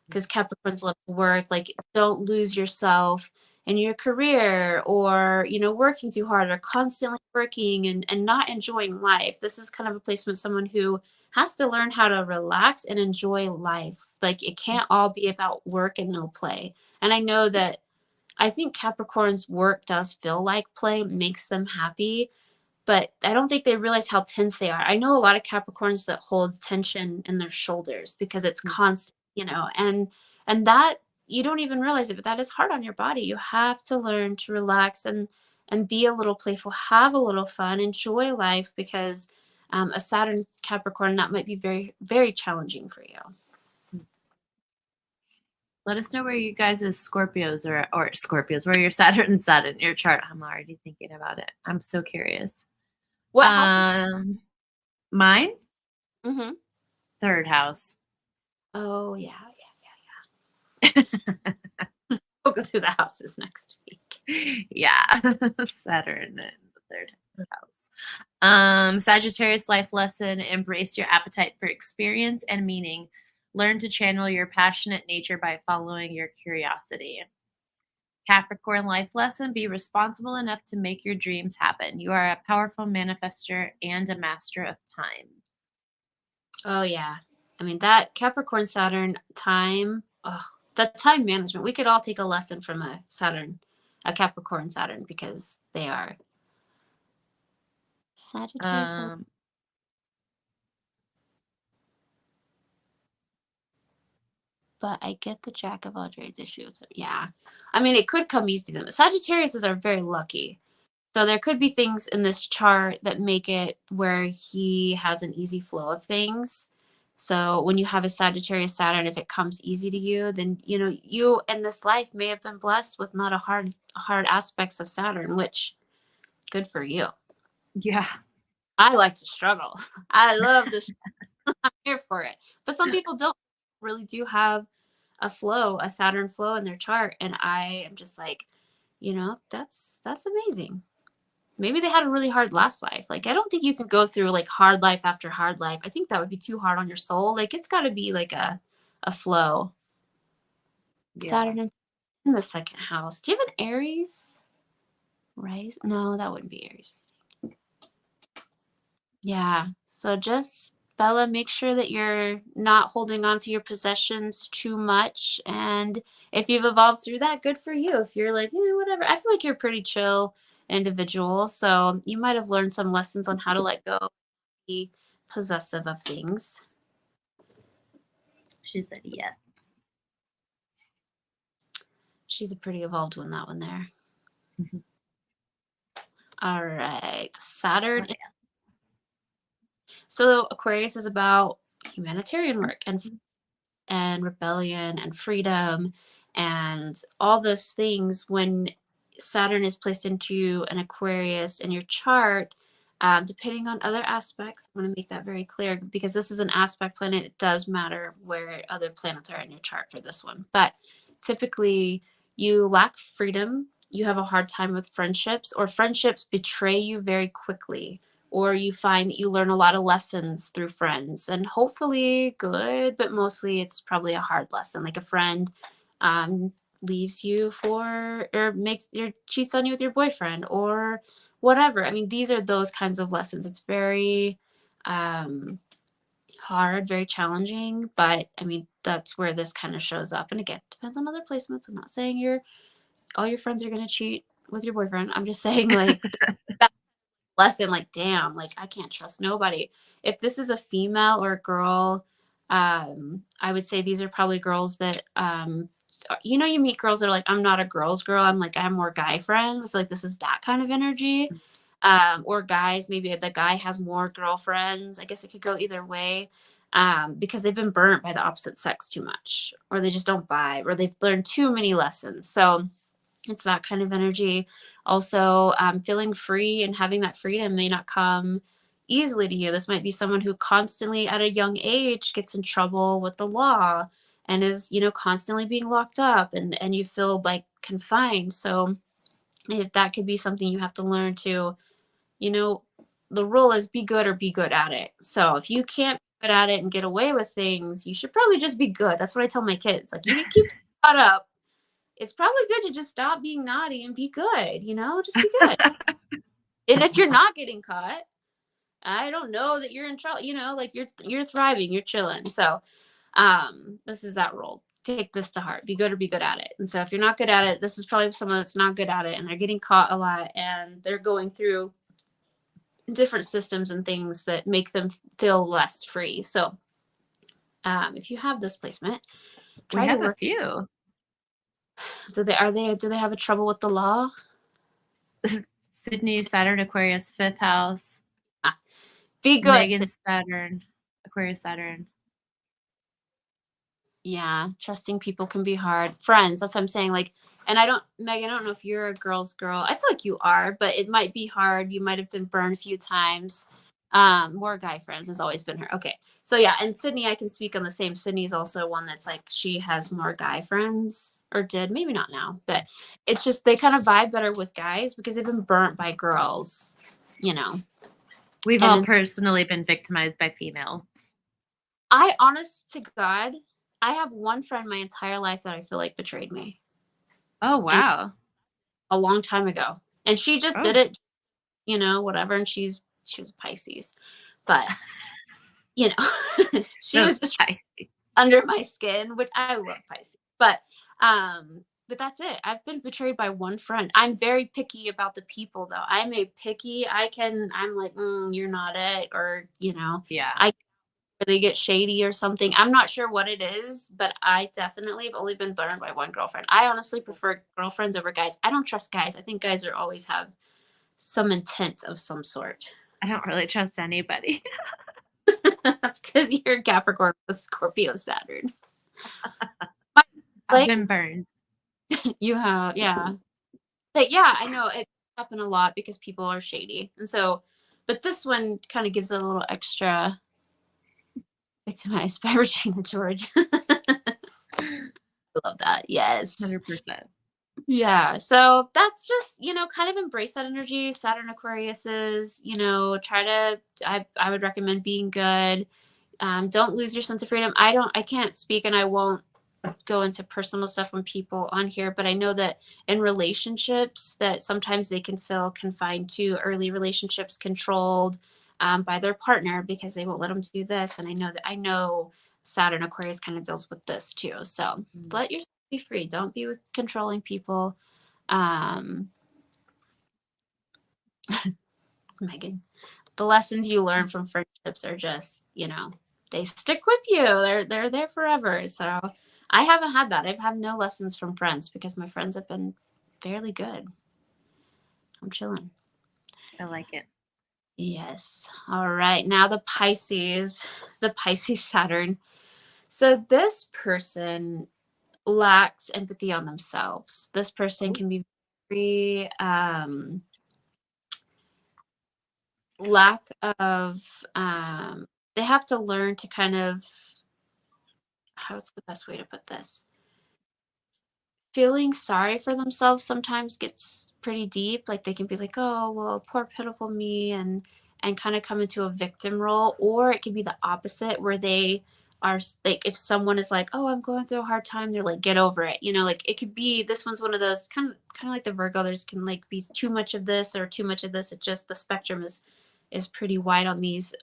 Because Capricorns love to work. Like, don't lose yourself in your career, or, you know, working too hard, or constantly working and not enjoying life. This is kind of a placement of someone who has to learn how to relax and enjoy life. Like, it can't all be about work and no play. And I know that I think Capricorn's work does feel like play, makes them happy, but I don't think they realize how tense they are. I know a lot of Capricorns that hold tension in their shoulders because it's constant, you know, and that you don't even realize it, but that is hard on your body. You have to learn to relax and be a little playful, have a little fun, enjoy life, because a Saturn Capricorn, that might be very, very challenging for you. Let us know where you guys' Scorpios or Scorpios, where your Saturn set in your chart. I'm already thinking about it. I'm so curious. What house? Mine? Mm-hmm. Third house. Oh, yeah. We'll go through the houses next week. Yeah. Saturn in the third house. Sagittarius life lesson: embrace your appetite for experience and meaning. Learn to channel your passionate nature by following your curiosity. Capricorn life lesson: be responsible enough to make your dreams happen. You are a powerful manifester and a master of time. Oh, yeah. I mean, that Capricorn Saturn time, the time management, we could all take a lesson from a Capricorn Saturn, because they are Sagittarius. But I get the Jack of all trades issue. Yeah. I mean, it could come easy to them. Sagittarius are very lucky. So there could be things in this chart that make it where he has an easy flow of things. So when you have a Sagittarius Saturn, if it comes easy to you, then, you know, you in this life may have been blessed with not a hard aspects of Saturn, which good for you. Yeah. I like to struggle. I love this. I'm here for it. But some people don't really do have a Saturn flow in their chart. And I am just like, you know, that's amazing. Maybe they had a really hard last life. Like, I don't think you can go through like hard life after hard life. I think that would be too hard on your soul. Like, it's got to be like a flow. Yeah. Saturn in the second house. Do you have an Aries rise? No, that wouldn't be Aries rising. Yeah. So just, Bella, make sure that you're not holding on to your possessions too much. And if you've evolved through that, good for you. If you're like, whatever. I feel like you're pretty chill individual. So you might have learned some lessons on how to let go, be possessive of things. She said yes. She's a pretty evolved one, that one there. Mhm. All right. Saturn. Okay. So Aquarius is about humanitarian work and rebellion and freedom and all those things. When Saturn is placed into an Aquarius in your chart, depending on other aspects, I want to make that very clear because this is an aspect planet. It does matter where other planets are in your chart for this one. But typically, you lack freedom. You have a hard time with friendships, or friendships betray you very quickly, or you find that you learn a lot of lessons through friends, and hopefully good, but mostly it's probably a hard lesson. Like a friend leaves you for, or cheats on you with your boyfriend or whatever. I mean, these are those kinds of lessons. It's very hard, very challenging, but I mean, that's where this kind of shows up. And again, depends on other placements. I'm not saying all your friends are going to cheat with your boyfriend. I'm just saying, like, lesson, like, damn, like, I can't trust nobody. If this is a female or a girl, I would say these are probably girls that you meet girls that are like, I'm not a girl's girl, I'm like, I have more guy friends. I feel like this is that kind of energy. Or guys, maybe the guy has more girlfriends. I guess it could go either way, because they've been burnt by the opposite sex too much, or they just don't vibe, or they've learned too many lessons. So it's that kind of energy. Also, feeling free and having that freedom may not come easily to you. This might be someone who constantly at a young age gets in trouble with the law and is, constantly being locked up, and you feel like confined. So if that could be something you have to learn to, the rule is be good or be good at it. So if you can't be good at it and get away with things, you should probably just be good. That's what I tell my kids. Like, you can keep caught up. It's probably good to just stop being naughty and be good, just be good. And if you're not getting caught, I don't know that you're in trouble, like you're thriving, you're chilling. So this is that rule. Take this to heart. Be good or be good at it. And so if you're not good at it, this is probably someone that's not good at it and they're getting caught a lot and they're going through different systems and things that make them feel less free. So if you have this placement, We try to have a work. few. Do they have a trouble with the law? Sydney, Saturn, Aquarius, 5th house. Be good. Megan, Saturn, Aquarius, Saturn. Yeah, trusting people can be hard. Friends, that's what I'm saying. Like, and Megan, I don't know if you're a girl's girl. I feel like you are, but it might be hard. You might have been burned a few times. More guy friends has always been her. Okay. So yeah, and Sydney, I can speak on the same. Sydney's also one that's like, she has more guy friends, or did, maybe not now, but it's just, they kind of vibe better with guys because they've been burnt by girls, We've all personally been victimized by females. Honest to God, I have one friend my entire life that I feel like betrayed me. Oh, wow. And a long time ago. And she just did it, whatever. And she was a Pisces. But, she was just Pisces. Under my skin, which I love Pisces. But that's it. I've been betrayed by one friend. I'm very picky about the people, though. I'm like, you're not it. Or, Yeah. they get shady or something. I'm not sure what it is, but I definitely have only been burned by one girlfriend. I honestly prefer girlfriends over guys. I don't trust guys. I think guys always have some intent of some sort. I don't really trust anybody. That's because you're Capricorn with Scorpio Saturn. I've been burned. You have, yeah. But yeah, I know it happens a lot because people are shady. And so, but this one kind of gives it a little extra victimized by Regina George. I love that. Yes. 100%. Yeah. So that's just, kind of embrace that energy. Saturn Aquariuses, I would recommend being good. Don't lose your sense of freedom. I can't speak and I won't go into personal stuff on people on here, but I know that in relationships that sometimes they can feel confined to early relationships, controlled by their partner because they won't let them do this. And I know Saturn Aquarius kind of deals with this too. So let yourself be free. Don't be with controlling people. Megan, the lessons you learn from friendships are just, they stick with you. They're there forever. So I haven't had that. I've had no lessons from friends because my friends have been fairly good. I'm chilling. I like it. Yes. All right. Now the Pisces Saturn. So this person lacks empathy on themselves. This person can be very lack of they have to learn to kind of, how's the best way to put this? Feeling sorry for themselves sometimes gets pretty deep. Like they can be like, oh, well, poor pitiful me, and kind of come into a victim role. Or it could be the opposite, where they are like, if someone is like, oh, I'm going through a hard time, they're like, get over it. You know, like it could be, this one's one of those kind of like the Virgo. There's can like be too much of this or too much of this. It just, the spectrum is pretty wide on these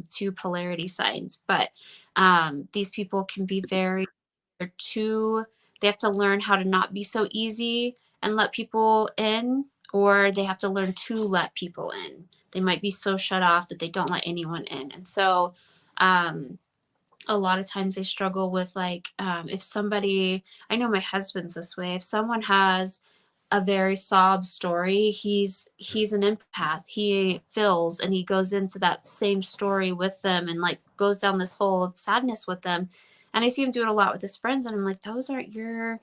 two polarity signs. But these people can be very, they're too, they have to learn how to not be so easy and let people in, or they have to learn to let people in. They might be so shut off that they don't let anyone in. And so a lot of times they struggle with like, if somebody, I know my husband's this way, if someone has a very sob story, he's an empath. He feels, and he goes into that same story with them and like goes down this hole of sadness with them. And I see him do it a lot with his friends, and I'm like, those aren't your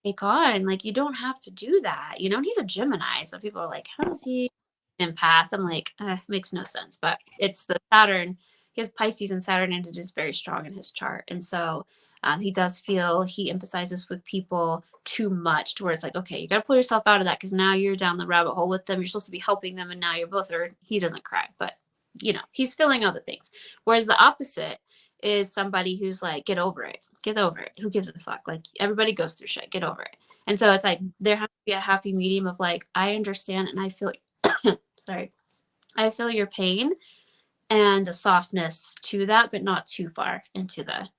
take on. Like, you don't have to do that, you know. And he's a Gemini, so people are like, how does he empath? I'm like, makes no sense. But it's the Saturn. He has Pisces and Saturn, and it is very strong in his chart. And so he does feel, he emphasizes with people too much, to where it's like, okay, you got to pull yourself out of that, because now you're down the rabbit hole with them. You're supposed to be helping them, and now you're both, or he doesn't cry, but you know, he's feeling other things. Whereas the opposite is somebody who's like, get over it, get over it. Who gives a fuck? Like, everybody goes through shit, get over it. And so it's like, there has to be a happy medium of like, I understand and I feel, sorry, I feel your pain, and a softness to that, but not too far into the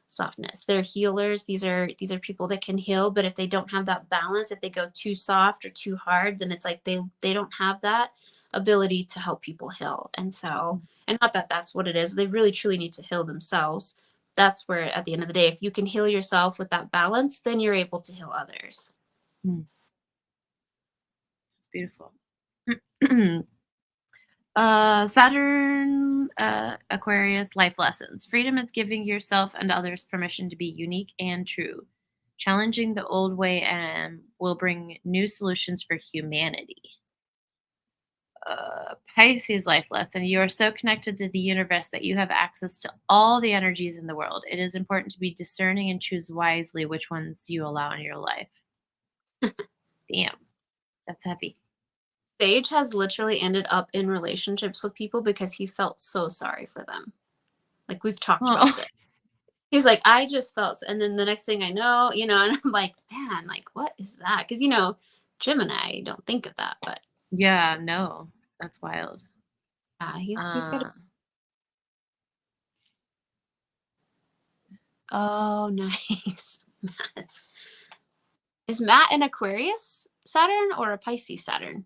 softness. They're healers. These are people that can heal, but if they don't have that balance, if they go too soft or too hard, then it's like they don't have that ability to help people heal. And so, and not that that's what it is, they really truly need to heal themselves. That's where, at the end of the day, if you can heal yourself with that balance, then you're able to heal others. It's beautiful. Saturn, Aquarius, life lessons. Freedom is giving yourself and others permission to be unique and true. Challenging the old way and will bring new solutions for humanity. Pisces life lesson. You are so connected to the universe that you have access to all the energies in the world. It is important to be discerning and choose wisely which ones you allow in your life. Damn, that's heavy. Sage has literally ended up in relationships with people because he felt so sorry for them. Like, we've talked about this. He's like, I just felt, and then the next thing I know, you know, and I'm like, man, like, what is that? Because, you know, Gemini, don't think of that, but yeah, no, that's wild. He's got oh, nice. Matt. Is Matt an Aquarius Saturn or a Pisces Saturn?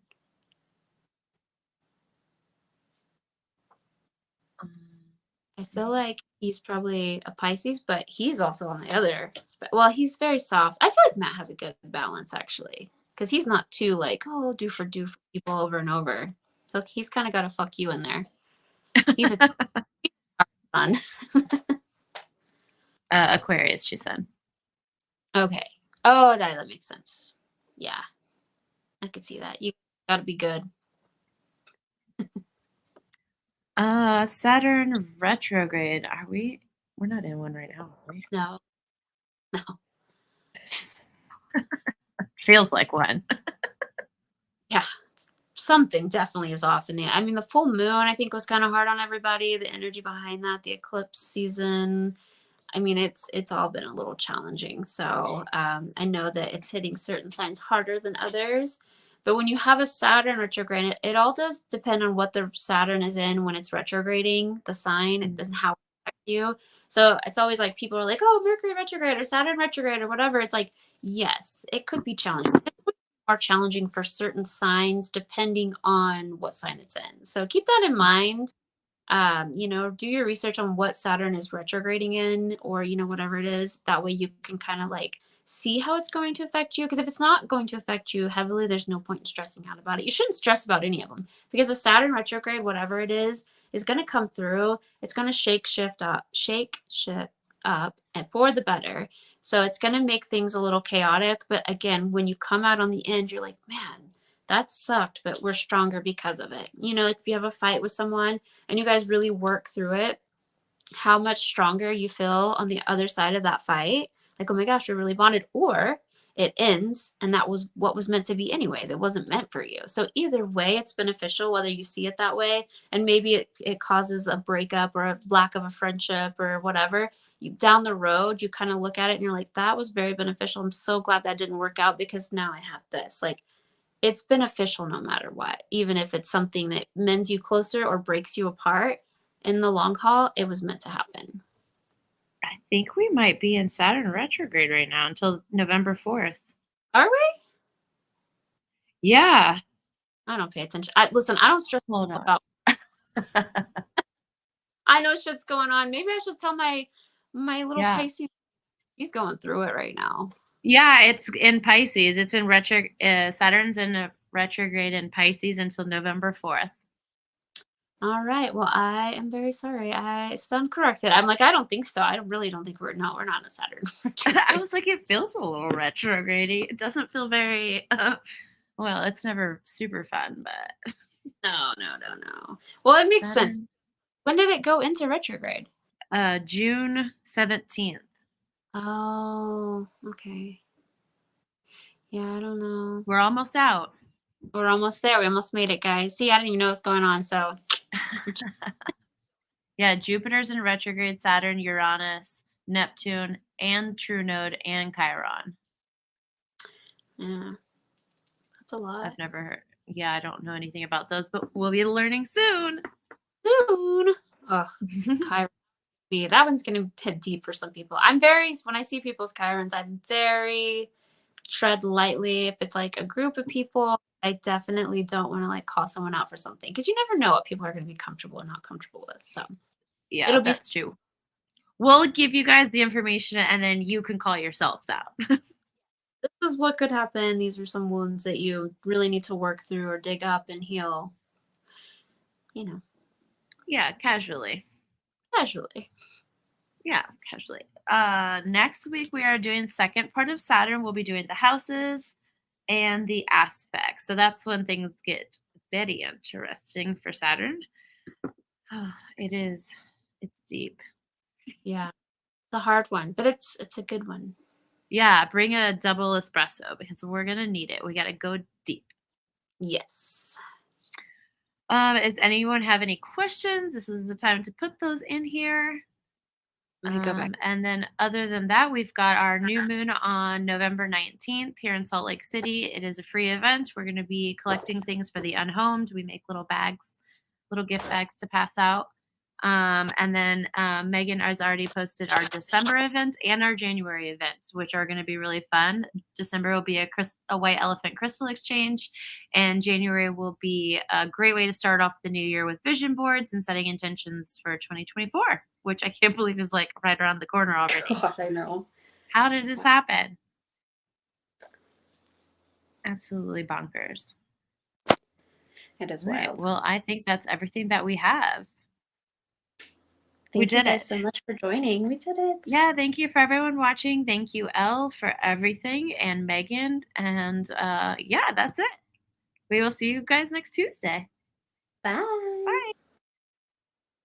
I feel like he's probably a Pisces, but he's also on the other. Well, he's very soft. I feel like Matt has a good balance, actually, because he's not too like, oh, do for people over and over. So he's kind of got a fuck you in there. He's a son. Aquarius, she said. Okay. Oh, that makes sense. Yeah, I could see that. You got to be good. Saturn retrograde. We're not in one right now, are we? No. Feels like one. Yeah. Something definitely is off in the, I mean, the full moon, I think, was kind of hard on everybody. The energy behind that, the eclipse season. I mean, it's all been a little challenging. So I know that it's hitting certain signs harder than others. But when you have a Saturn retrograde, it all does depend on what the Saturn is in when it's retrograding, the sign, it doesn't how it affects you. So it's always like, people are like, oh, Mercury retrograde or Saturn retrograde or whatever. It's like, yes, it could be challenging. It's more challenging for certain signs depending on what sign it's in. So keep that in mind. Do your research on what Saturn is retrograding in, or, whatever it is. That way you can kind of like see how it's going to affect you. Because if it's not going to affect you heavily, there's no point in stressing out about it. You shouldn't stress about any of them, because a Saturn retrograde, whatever it is going to come through. It's going to shake shit up and for the better. So it's going to make things a little chaotic. But again, when you come out on the end, you're like, man, that sucked, but we're stronger because of it. Like if you have a fight with someone and you guys really work through it, how much stronger you feel on the other side of that fight. Like, oh my gosh, we really bonded. Or it ends and that was what was meant to be anyways. It wasn't meant for you. So either way, it's beneficial, whether you see it that way. And maybe it causes a breakup or a lack of a friendship or whatever. Down the road, you kind of look at it and you're like, that was very beneficial. I'm so glad that didn't work out, because now I have this. Like, it's beneficial no matter what, even if it's something that mends you closer or breaks you apart. In the long haul, it was meant to happen. I think we might be in Saturn retrograde right now until November 4th. Are we? Yeah. I don't pay attention. Listen, I don't stress about. I know shit's going on. Maybe I should tell my little Pisces. He's going through it right now. Yeah, it's in Pisces. It's in Saturn's in a retrograde in Pisces until November 4th. All right. Well, I am very sorry. I stand corrected. I'm like, I don't think so. I really don't think we're not in a Saturn retrograde. I was like, it feels a little retrograde-y. It doesn't feel very, well, it's never super fun, but. No. Well, it makes sense. When did it go into retrograde? June 17th. Oh, okay. Yeah, I don't know. We're almost out. We're almost there. We almost made it, guys. See, I didn't even know what's going on, so. Yeah, Jupiter's in retrograde, Saturn, Uranus, Neptune, and True Node, and Chiron. Yeah, that's a lot. I've never heard. Yeah, I don't know anything about those, but we'll be learning soon. Oh, Chiron. That one's going to hit deep for some people. When I see people's Chirons, I'm very tread lightly. If it's like a group of people, I definitely don't want to like call someone out for something, because you never know what people are going to be comfortable or not comfortable with. So yeah, that's true. We'll give you guys the information and then you can call yourselves out. This is what could happen. These are some wounds that you really need to work through or dig up and heal. Yeah, casually. Yeah, casually. Next week we are doing second part of Saturn. We'll be doing the houses and the aspects. So that's when things get very interesting for Saturn. It is. It's deep. Yeah. It's a hard one, but it's a good one. Yeah, bring a double espresso because we're going to need it. We got to go deep. Yes. Does anyone have any questions? This is the time to put those in here. Let me go back. And then other than that, we've got our new moon on November 19th here in Salt Lake City. It is a free event. We're going to be collecting things for the unhomed. We make little gift bags to pass out. And then Megan has already posted our December event and our January event, which are going to be really fun. December will be a white elephant crystal exchange, and January will be a great way to start off the new year with vision boards and setting intentions for 2024, which I can't believe is like right around the corner already. God, I know. How did this happen? Absolutely bonkers. It is wild. wild. Well, I think that's everything that we have. Thank you guys so much for joining. We did it. Yeah, thank you for everyone watching. Thank you, Elle, for everything, and Megan. And yeah, that's it. We will see you guys next Tuesday. Bye.